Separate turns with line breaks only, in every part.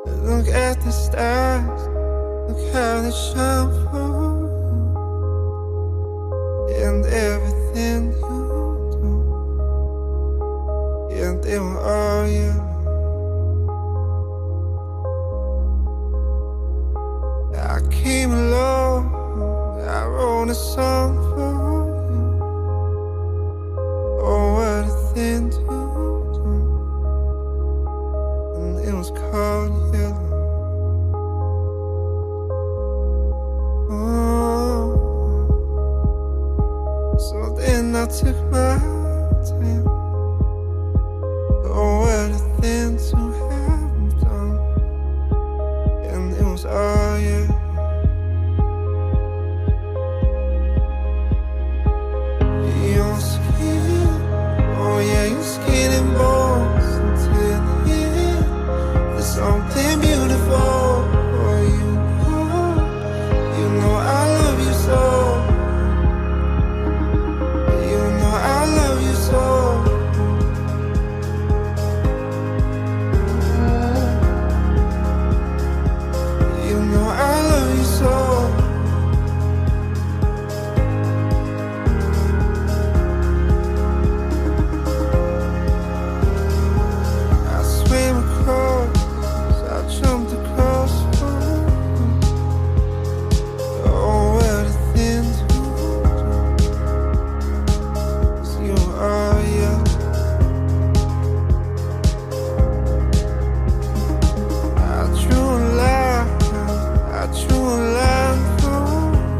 Look at the stars, look how they shine for you. And everything you do, and they were all you. I came along, I wrote a song for you. Oh, what a thing to do. And it was called Yellow. Oh, so then I took my time. Oh, what a thing to have done. And it was all you. Your skin, oh yeah, your skin and bones until the end. There's something beautiful. Oh, you know I love you so. You know I love you so. You know I love you so. I swam across, I jumped across. Oh, what a thing to do. 'Cause you are young. I drew a line, I drew a line for you.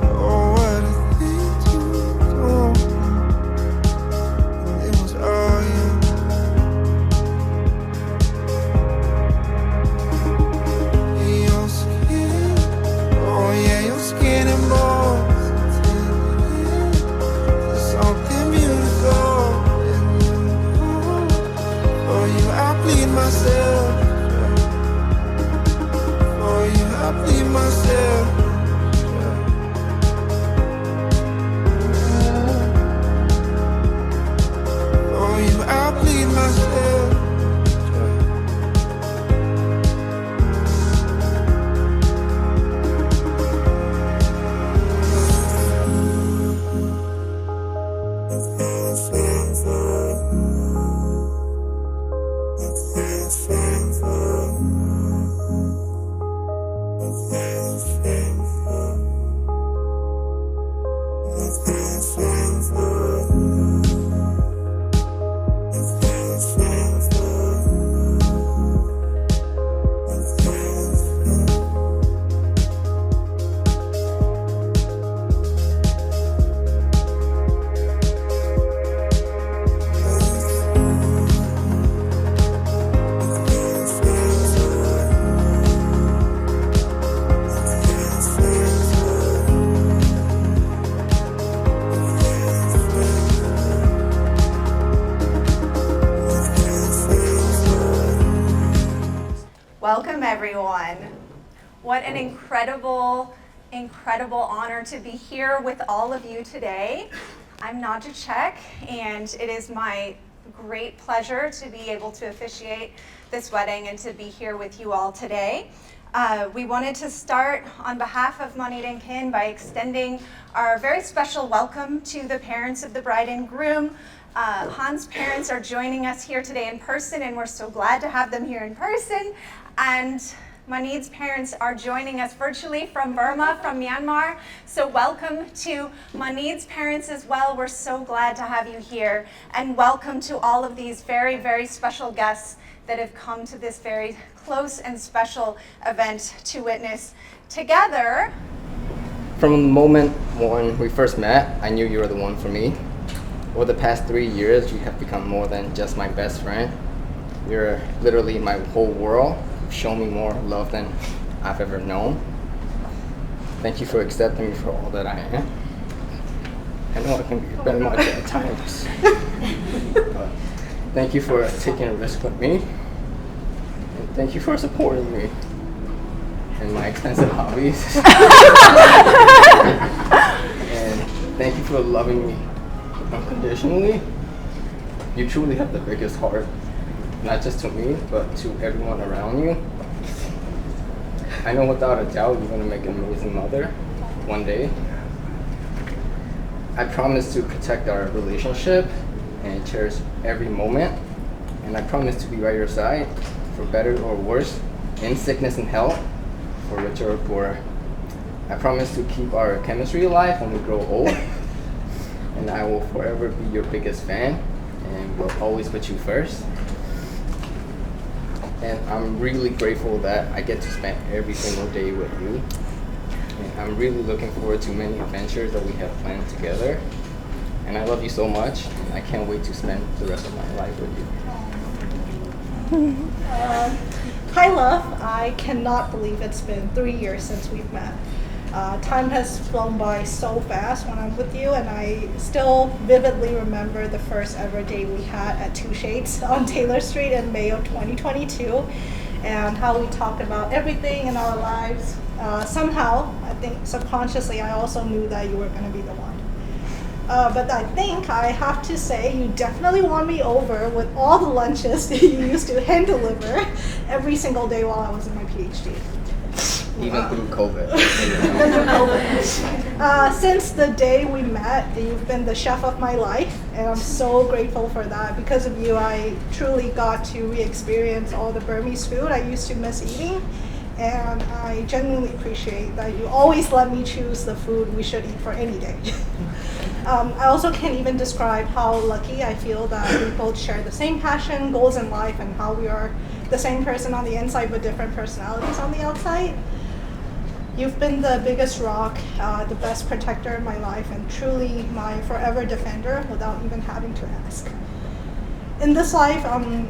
Oh, what a thing to do. And it was all you. Your skin, oh yeah, your skin and bones until the end. There's something beautiful in you. For you, I bleed myself. For you, I bleed myself. For you, I bleed myself.
Welcome, everyone. What an incredible honor to be here with all of you today. I'm Nadja Chek, and it is my great pleasure to be able to officiate this wedding and to be here with you all today. We wanted to start on behalf of Monit and Kin by extending our very special welcome to the parents of the bride and groom. Han's parents are joining us here today in person, and we're so glad to have them here in person. And Manid's parents are joining us virtually from Burma, from Myanmar. So welcome to Manid's parents as well. We're so glad to have you here. And welcome to all of these very, very special guests that have come to this very close and special event to witness together.
From the moment when we first met, I knew you were the one for me. Over the past 3 years, you have become more than just my best friend. You're literally my whole world. You've shown me more love than I've ever known. Thank you for accepting me for all that I am. I know I can be very much at times. But thank you for taking a risk with me. And thank you for supporting me in my extensive hobbies. And thank you for loving me unconditionally. You truly have the biggest heart not just to me, but to everyone around you. I know without a doubt you're going to make an amazing mother one day. I promise to protect our relationship and cherish every moment. And I promise to be by your side, for better or worse, in sickness and health, for richer or poorer. I promise to keep our chemistry alive when we grow old. And I will forever be your biggest fan and will always put you first. And I'm really grateful that I get to spend every single day with you. And I'm really looking forward to many adventures that we have planned together. And I love you so much, and I can't wait to spend the rest of my life with you.
Hi, love. I cannot believe it's been 3 years since we've met. Time has flown by so fast when I'm with you, and I still vividly remember the first ever date we had at Two Shades on Taylor Street in May of 2022, and how we talked about everything in our lives. Somehow, I think subconsciously, I also knew that you were going to be the one. But I think I have to say you definitely won me over with all the lunches that you used to hand deliver every single day while I was in my PhD.
Even through COVID.
Since the day we met, you've been the chef of my life, and I'm so grateful for that. Because of you, I truly got to re-experience all the Burmese food I used to miss eating, and I genuinely appreciate that you always let me choose the food we should eat for any day. I also can't even describe how lucky I feel that we both share the same passion, goals in life, and how we are the same person on the inside but different personalities on the outside. You've been the biggest rock, the best protector in my life, and truly my forever defender without even having to ask. In this life, I'm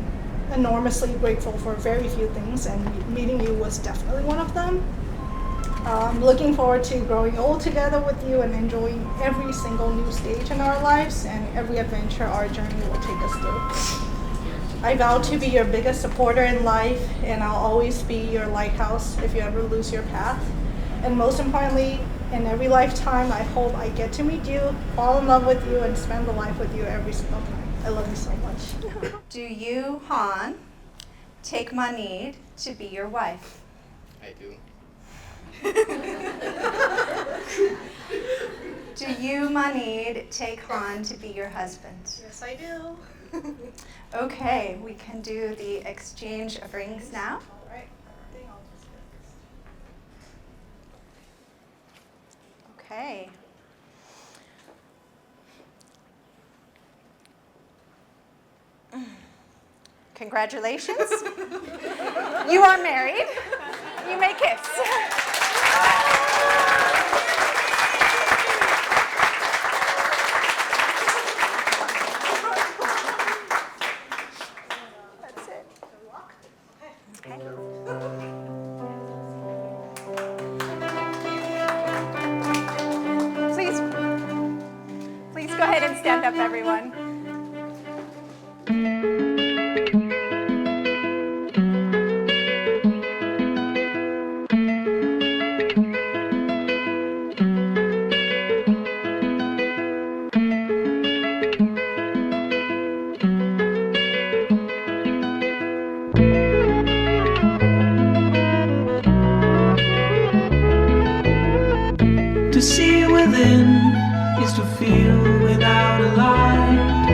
enormously grateful for very few things, and meeting you was definitely one of them. I'm looking forward to growing old together with you and enjoying every single new stage in our lives and every adventure our journey will take us through. I vow to be your biggest supporter in life, and I'll always be your lighthouse if you ever lose your path. And most importantly, in every lifetime, I hope I get to meet you, fall in love with you, and spend the life with you every single time. I love you so much.
Do you, Han, take Manid to be your wife?
I do.
Do you, Manid, take Han to be your husband?
Yes, I do.
Okay, we can do the exchange of rings now.
All right. I think I'll just get this.
Okay. Congratulations. You are married. You may kiss. That's it. Okay. Please go ahead and stand up, everyone.
To see within is to feel without a lie.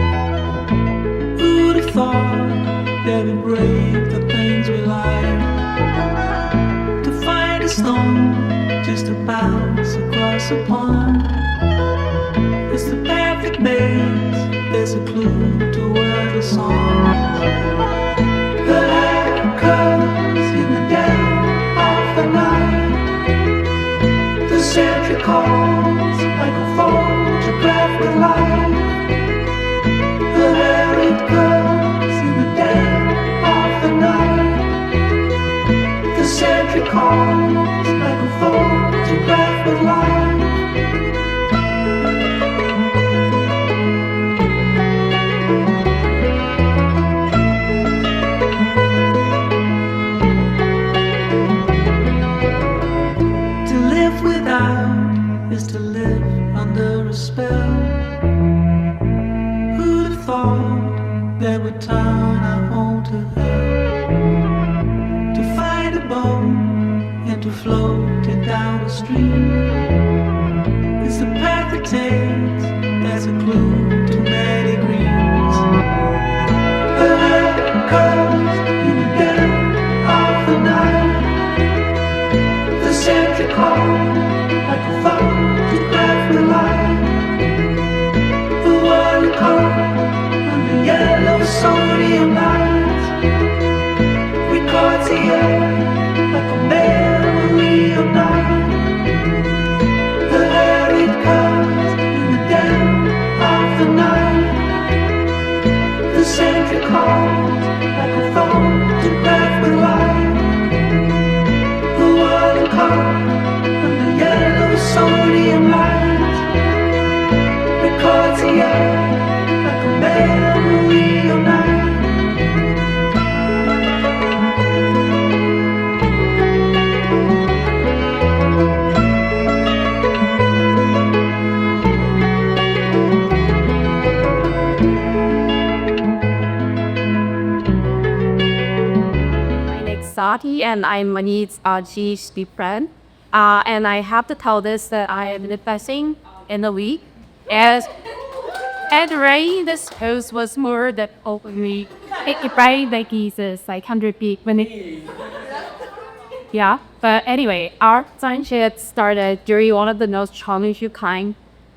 to her, to find a bone and to float it down the stream. It's the path it takes, that's a clue to many dreams. The light comes in the dead of the night. The sentry calls like a photograph with light. The world caught under yellow sodium lights. Records the air like a memory of night. The air it comes in the dead of the night. The sentry calls like a photograph with light. The world caught under yellow sodium lights. Records the air like a memory of night.
Sati and I'm Mani's GHD friend. And I have to tell this that I am manifesting in a week. And right, this post was more than openly. It right like Jesus, like 100 feet when it. Yeah, but anyway, our friendship started during one of the most challenging kind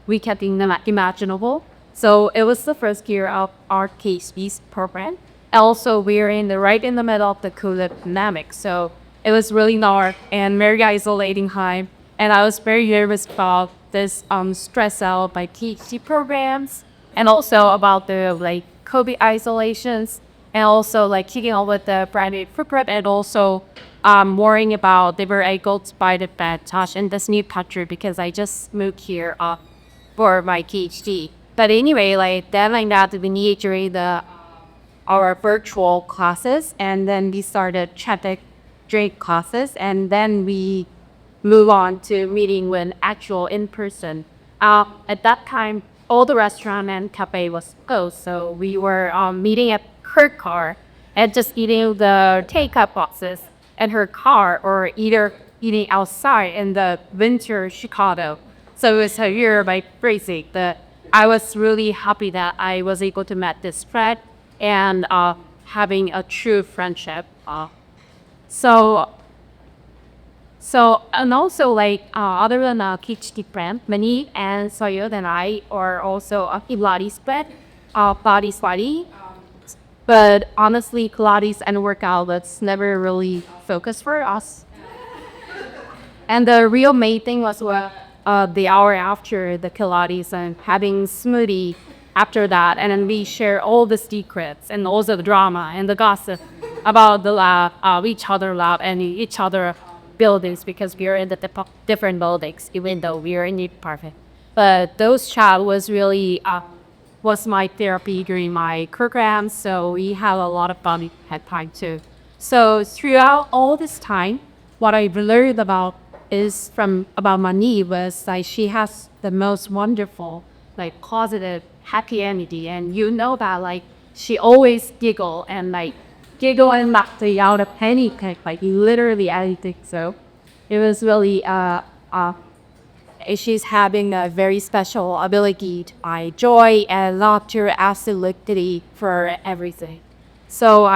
weekend imaginable. So it was the first year of our KSB's program. Also, we're right in the middle of the COVID pandemic, so it was really dark and very isolating time. And I was very nervous about this stress out by PhD programs, and also about the COVID isolations, and also keeping up with the brand new footprint, and also worrying about they were able to buy the bed touch in this new country because I just moved here for my PhD. But anyway, then that we need during our virtual classes, and then we started chatting during classes, and then we move on to meeting with actual in person. At that time, all the restaurant and cafe was closed, so we were meeting at her car and just eating the takeout boxes in her car, or either eating outside in the winter Chicago. So it was a year by crazy. I was really happy that I was able to meet this friend and having a true friendship. So and also other than PhD friend, Mani and Soyud and I are also a Pilates friend, Pilates buddy. But honestly, Pilates and workout was never really focused for us. And the real main thing was the hour after the Pilates and having smoothie after that, and then we share all the secrets and also the drama and the gossip about the lab, each other lab and each other buildings, because we are in the different buildings, even though we are in the department. But those chat was really was my therapy during my program, so we have a lot of fun at time too. So throughout all this time, what I learned about Mani was she has the most wonderful, positive, happy energy, and that she always giggle and laugh out of anything, literally anything. So it was really she's having a very special ability to find joy and laughter, absolutely for everything. So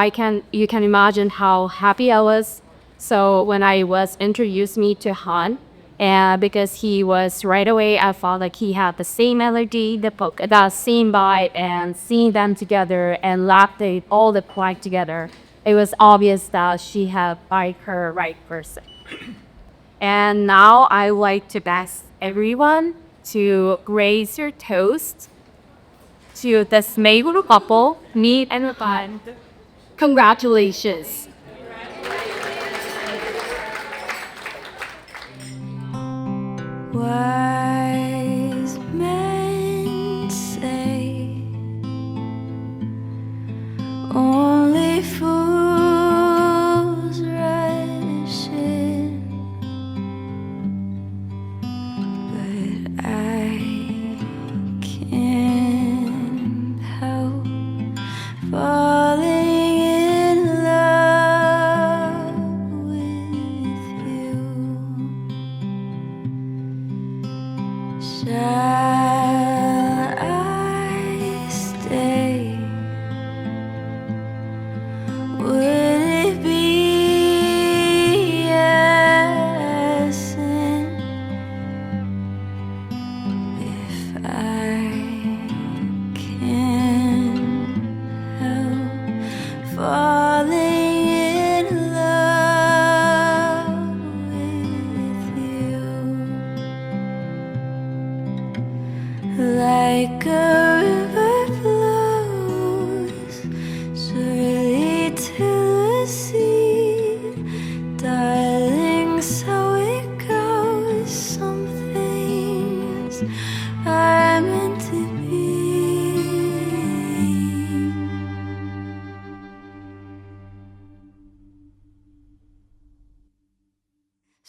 you can imagine how happy I was. So when I was introduced me to Han, and because he was right away, I felt he had the same energy, the same vibe, and seeing them together and laughing all the quiet together, it was obvious that she had her right person. And now I would like to ask everyone to raise your toast to this Mayuru couple, meet and fun. Congratulations.
Wise men say only fools rush in, but I can't help falling in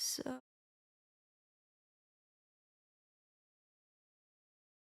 So